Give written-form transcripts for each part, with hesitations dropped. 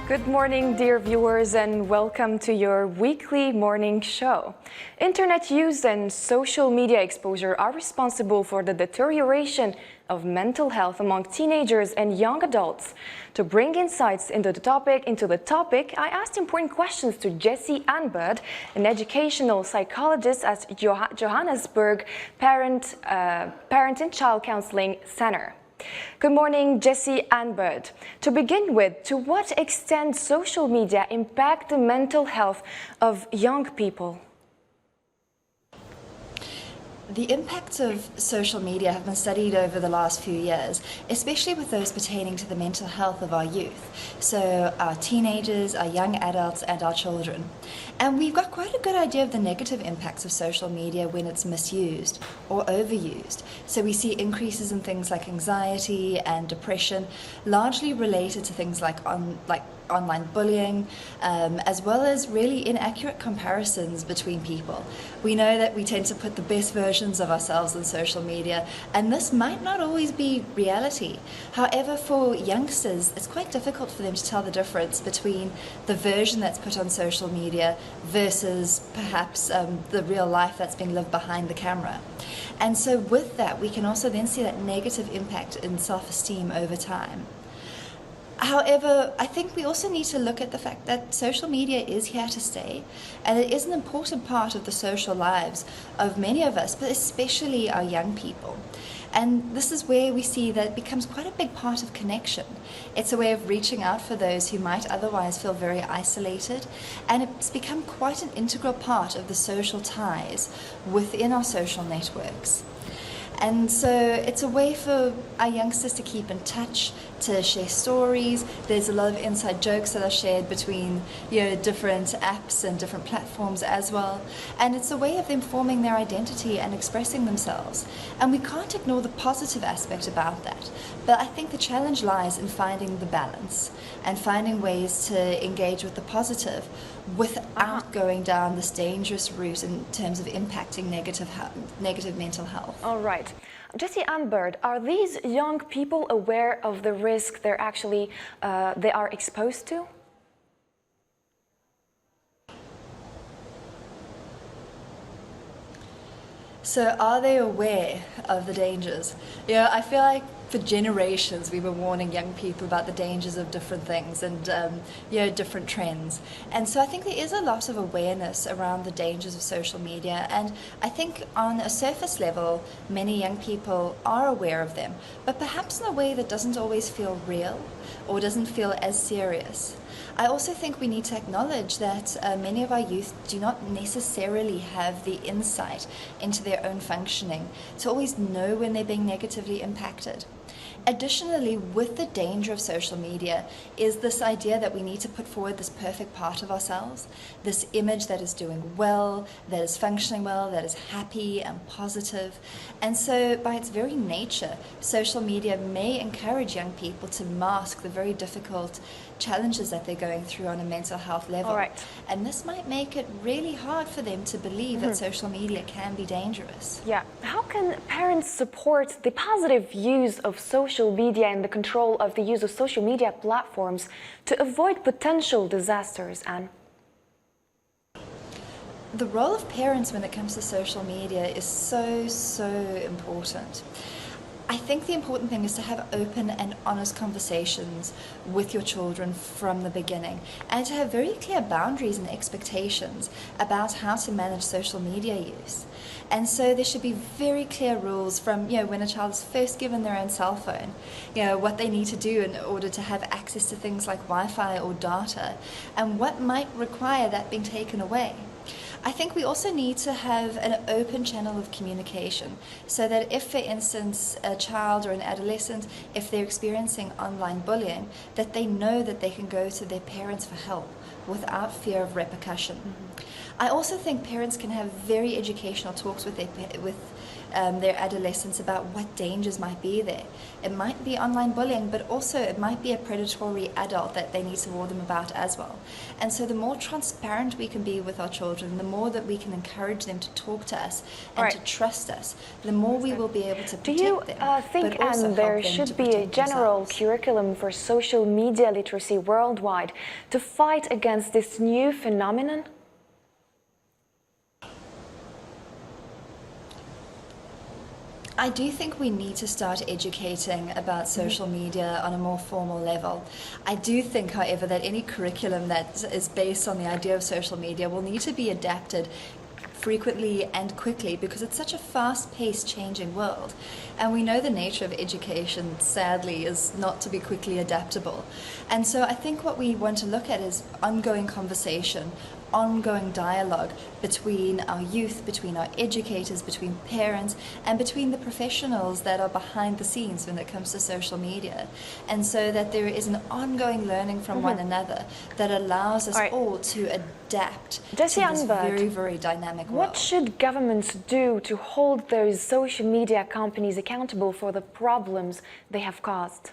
Good morning, dear viewers, and welcome to your weekly morning show. Internet use and social media exposure are responsible for the deterioration of mental health among teenagers and young adults. To bring insights into the topic, I asked important questions to Jessie Anbud, an educational psychologist at JOHANNESBURH Parent and Child Counselling Center. Good morning, Jessie Anbud. To begin with, to what extent social media impact the mental health of young people? The impacts of social media have been studied over the last few years, especially with those pertaining to the mental health of our youth, so our teenagers, our young adults and our children. And we've got quite a good idea of the negative impacts of social media when it's misused or overused. So we see increases in things like anxiety and depression, largely related to things like online bullying, as well as really inaccurate comparisons between people. We know that we tend to put the best versions of ourselves on social media, and this might not always be reality. However, for youngsters, it's quite difficult for them to tell the difference between the version that's put on social media versus perhaps the real life that's being lived behind the camera. And so with that, we can also then see that negative impact in self-esteem over time. However, I think we also need to look at the fact that social media is here to stay, and it is an important part of the social lives of many of us, but especially our young people. And this is where we see that it becomes quite a big part of connection. It's a way of reaching out for those who might otherwise feel very isolated, and it's become quite an integral part of the social ties within our social networks. And so it's a way for our youngsters to keep in touch, to share stories. There's a lot of inside jokes that are shared between different apps and different platforms as well. And it's a way of them forming their identity and expressing themselves. And we can't ignore the positive aspect about that. But I think the challenge lies in finding the balance and finding ways to engage with the positive without going down this dangerous route in terms of impacting negative mental health. All right. Jessie Anbud, are these young people aware of the risk they are exposed to? So are they aware of the dangers? I feel like for generations we were warning young people about the dangers of different things and different trends. And so I think there is a lot of awareness around the dangers of social media, and I think on a surface level many young people are aware of them, but perhaps in a way that doesn't always feel real or doesn't feel as serious. I also think we need to acknowledge that many of our youth do not necessarily have the insight into their own functioning to always know when they're being negatively impacted. Additionally, with the danger of social media is this idea that we need to put forward this perfect part of ourselves, this image that is doing well, that is functioning well, that is happy and positive. And so by its very nature, social media may encourage young people to mask the very difficult challenges that they're going through on a mental health level. All right. And this might make it really hard for them to believe that social media can be dangerous. Yeah. How can parents support the positive use of social media and the control of the use of social media platforms to avoid potential disasters, Anne? The role of parents when it comes to social media is so important. I think the important thing is to have open and honest conversations with your children from the beginning, and to have very clear boundaries and expectations about how to manage social media use. And so there should be very clear rules from when a child is first given their own cell phone, what they need to do in order to have access to things like Wi-Fi or data, and what might require that being taken away. I think we also need to have an open channel of communication, so that if, for instance, a child or an adolescent, if they're experiencing online bullying, that they know that they can go to their parents for help without fear of repercussion. I also think parents can have very educational talks with their adolescence about what dangers might be there. It might be online bullying, but also it might be a predatory adult that they need to warn them about as well. And so the more transparent we can be with our children, the more that we can encourage them to talk to us and to trust us, the more we will be able to protect them. Do you think, but also Anne, there help them should to be a protect general themselves. curriculum for social media literacy worldwide to fight against this new phenomenon? I do think we need to start educating about social media on a more formal level. I do think, however, that any curriculum that is based on the idea of social media will need to be adapted frequently and quickly because it's such a fast-paced changing world. And we know the nature of education, sadly, is not to be quickly adaptable. And so I think what we want to look at is ongoing conversation, ongoing dialogue between our youth, between our educators, between parents, and between the professionals that are behind the scenes when it comes to social media. And so that there is an ongoing learning from one another that allows us all to adapt to this very, very dynamic world. What should governments do to hold those social media companies accountable for the problems they have caused?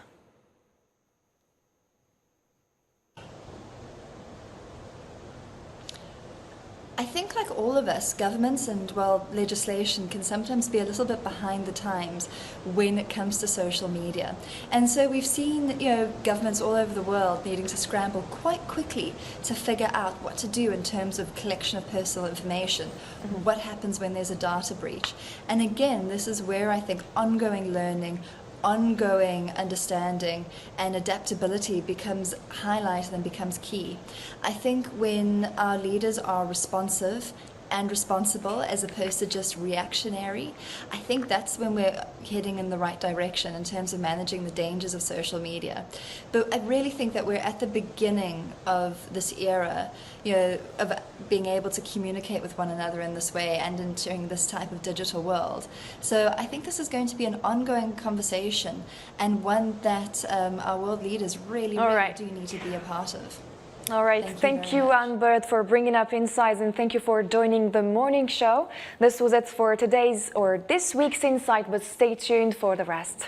I think, like all of us, governments and, well, legislation can sometimes be a little bit behind the times when it comes to social media. And so we've seen, governments all over the world needing to scramble quite quickly to figure out what to do in terms of collection of personal information, what happens when there's a data breach. And again, this is where I think ongoing learning, ongoing understanding and adaptability becomes highlighted and becomes key. I think when our leaders are responsive and responsible as opposed to just reactionary, I think that's when we're heading in the right direction in terms of managing the dangers of social media. But I really think that we're at the beginning of this era, of being able to communicate with one another in this way and entering this type of digital world. So I think this is going to be an ongoing conversation and one that our world leaders really do need to be a part of. All right, thank you Anne-Berth, for bringing up insights, and thank you for joining the morning show. This was it for today's or this week's Insight, but stay tuned for the rest.